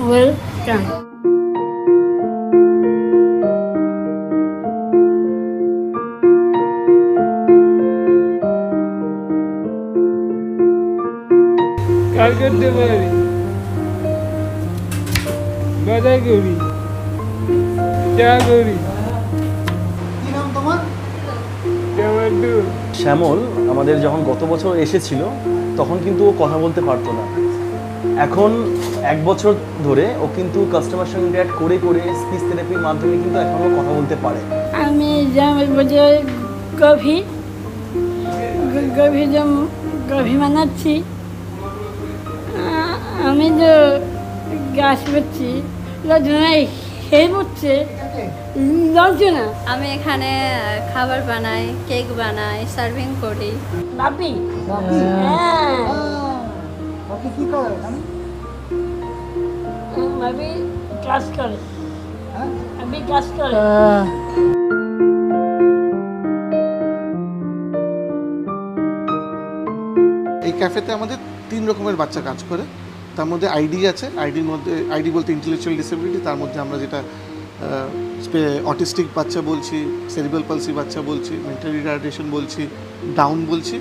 Welcome. কাজ করতে পারি, বাজার করি, চা করি। কি নাম তোমার? শ্যামল আমাদের যখন গত বছর এসেছিল তখন কিন্তু ও কথা বলতে পারতো না। এখন 1 বছর ধরে ও কিন্তু কাস্টমার সঙ্গে ইন্টারঅ্যাক্ট করে করে স্পিচ থেরাপির মাধ্যমে কিন্তু এখনও কথা বলতে পারে। আমি জামাল বাজার গভি বানাচ্ছি। আমি যে গাছ করছি লজনায় খেয়ে পড়ছে লজনা। আমি এখানে খাবার বানাই, কেক বানাই, সার্ভিং করি। বাপি বাকি কি করে এখানে? বাপি কাজ করে, হ্যাঁ? আমি কাজ করে। এই ক্যাফেতে আমাদের 3 রকমের বাচ্চা কাজ করে। তার মধ্যে আইডি আছে, আইডির মধ্যে আইডি বলতে ইন্টেলেকচুয়াল ডিসেবিলিটি, তার মধ্যে আমরা যেটা অটিস্টিক বাচ্চা বলছি, সেরিব্রাল পালসি বাচ্চা বলছি, মেন্টাল রিটার্ডেশন বলছি, ডাউন বলছি।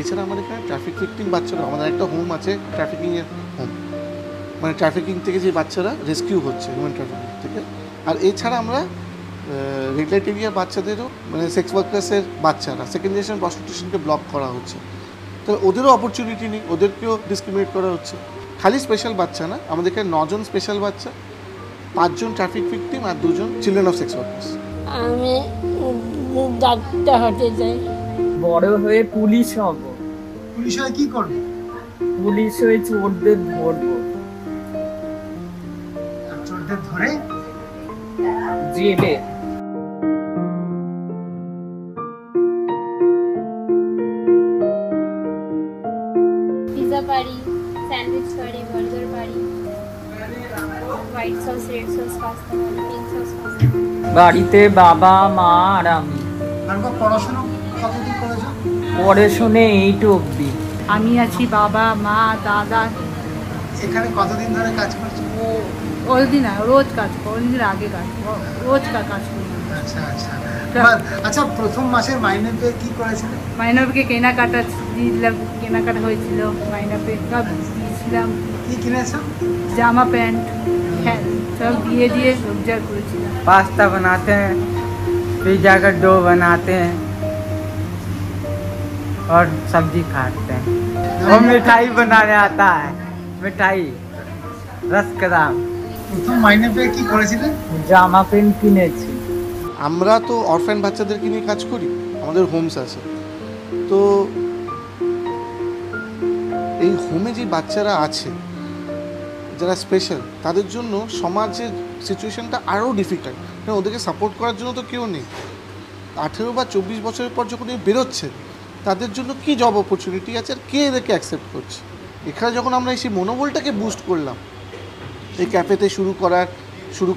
এছাড়া আমাদের এখানে ট্রাফিক ভিকটিম বাচ্চারা, আমাদের একটা হোম আছে ট্রাফিকিংয়ের হোম, মানে ট্রাফিকিং থেকে যে বাচ্চারা রেস্কিউ হচ্ছে হিউম্যান ট্রাফিকিং থেকে। আর এছাড়া আমরা রেড লাইট এরিয়া বাচ্চাদেরও, মানে সেক্স ওয়ার্কার্সের বাচ্চারা সেকেন্ড জেনারেশন প্রস্টিটিউশনকে ব্লক করা হচ্ছে, তো ওদেরও অপরচুনিটি নেই, ওদেরকেও ডিসক্রিমিনেট করা হচ্ছে। খালি স্পেশাল বাচ্চা না, আমাদের এখানে 9 জন স্পেশাল বাচ্চা, 5 জন ট্রাফিক ভিকটিম আর 2 জন চিলড্রেন অফ সেক্স ওয়ার্কার্স। আমি ডাক্তার হতে চাই, বড় হয়ে পুলিশ হব। পুলিশ হয়ে কি করবে? পুলিশ হয়ে চোরদের ধরবো, চোরদের ধরে জেলে। পিৎজা পারি, স্যান্ডউইচ পারি, বার্গার পারি, white sauce, red sauce pasta পারি, পিঙ্ক সস পাস্তা। বাড়িতে বাবা মা আর আমি। তারপর পড়াশোনা কতদূর করেছো? পড়াশুনে 8 অবধি। আমি আছি, বাবা মা দাদা। এখানে কতদিন ধরে কাজ করছো? ওদিন রোজ কাজ করি, ওদিনের আগে রোজ কাজ করি। আচ্ছা আচ্ছা। আচ্ছা, প্রথম মাসের মাইনে পেয়ে কি করেছিলে? মাইনাপকে কেনাকাটা দিয়েছিলাম, কেনাকাটা হয়েছিল, মাইনাপে সব দিয়েছিলাম। কি কিনেছো? জামা প্যান্ট হ্যাঁ সব দিয়ে রোজগার করেছিলাম। पास्ता बनाते हैं, पिज्जा का डो बनाते हैं और सब्जी खाते हैं और मिठाई बनाने आता है, मिठाई रसकदाम। প্রথম মাইনে পেয়ে কি করেছিলে? জামা প্যান্ট কিনেছি। আমরা তো অরফ্যান বাচ্চাদেরকে নিয়ে কাজ করি, আমাদের হোমস আছে। তো এই হোমে যে বাচ্চারা আছে যারা স্পেশাল, তাদের জন্য সমাজের সিচুয়েশনটা আরও ডিফিকাল্ট, কারণ ওদেরকে সাপোর্ট করার জন্য তো কেউ নেই। 18 বা 24 বছরের পর যখন এই বেরোচ্ছে, তাদের জন্য কি জব অপরচুনিটি আছে আর কে এদেরকে অ্যাকসেপ্ট করছে? এখানে যখন আমরা এই মনোবলটাকে বুস্ট করলাম, এই ক্যাফেতে শুরু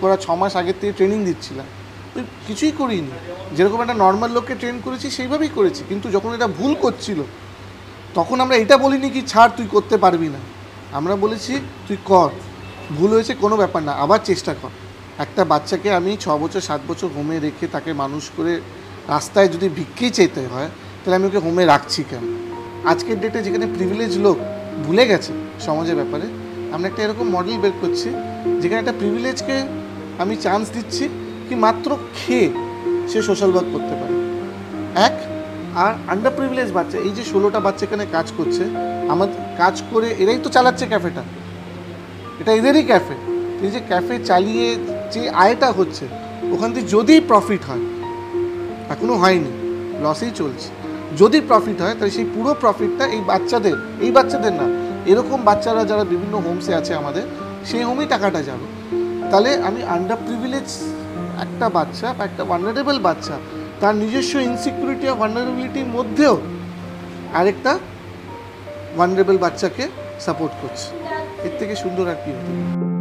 করার 6 মাস আগের থেকে ট্রেনিং দিচ্ছিলাম, কিছুই করিনি, যেরকম একটা নর্মাল লোককে ট্রেন করেছি সেইভাবেই করেছি। কিন্তু যখন এটা ভুল করছিল, তখন আমরা এটা বলিনি কি ছাড় তুই করতে পারবি না, আমরা বলেছি তুই কর, ভুল হয়েছে কোনো ব্যাপার না, আবার চেষ্টা কর। একটা বাচ্চাকে আমি 6 বছর 7 বছর হোমে রেখে তাকে মানুষ করে রাস্তায় যদি ভিক্ষেই চেতে হয়, তাহলে আমি ওকে হোমে রাখছি কেন? আজকের ডেটে যেখানে প্রিভিলেজ লোক ভুলে গেছে সমাজের ব্যাপারে, আমরা একটা এরকম মডেল বের করছি যেখানে একটা প্রিভিলেজকে আমি চান্স দিচ্ছি কি মাত্র খেয়ে সে সোশ্যাল ওয়ার্ক করতে পারে। আর আন্ডার প্রিভিলেজ বাচ্চা, এই যে 16টা বাচ্চা এখানে কাজ করছে, আমার কাজ করে এরাই তো চালাচ্ছে ক্যাফেটা, এটা এদেরই ক্যাফে। এই যে ক্যাফে চালিয়ে যে আয়টা হচ্ছে, ওখান থেকে যদি প্রফিট হয়, এখনও হয়নি, লসেই চলছে, যদি প্রফিট হয় তাহলে সেই পুরো প্রফিটটা এই বাচ্চাদের না, এরকম বাচ্চারা যারা বিভিন্ন হোমসে আছে আমাদের, সেই হোমেই টাকাটা যাবে। তাহলে আমি আন্ডার প্রিভিলেজ একটা বাচ্চা বা একটা ভালনারেবল বাচ্চা, তার নিজস্ব ইনসিকিউরিটি আর ভালনারেবিলিটির মধ্যেও আরেকটা ভালনারেবল বাচ্চাকে সাপোর্ট করছে, এর থেকে সুন্দর আর কি হতে পারে?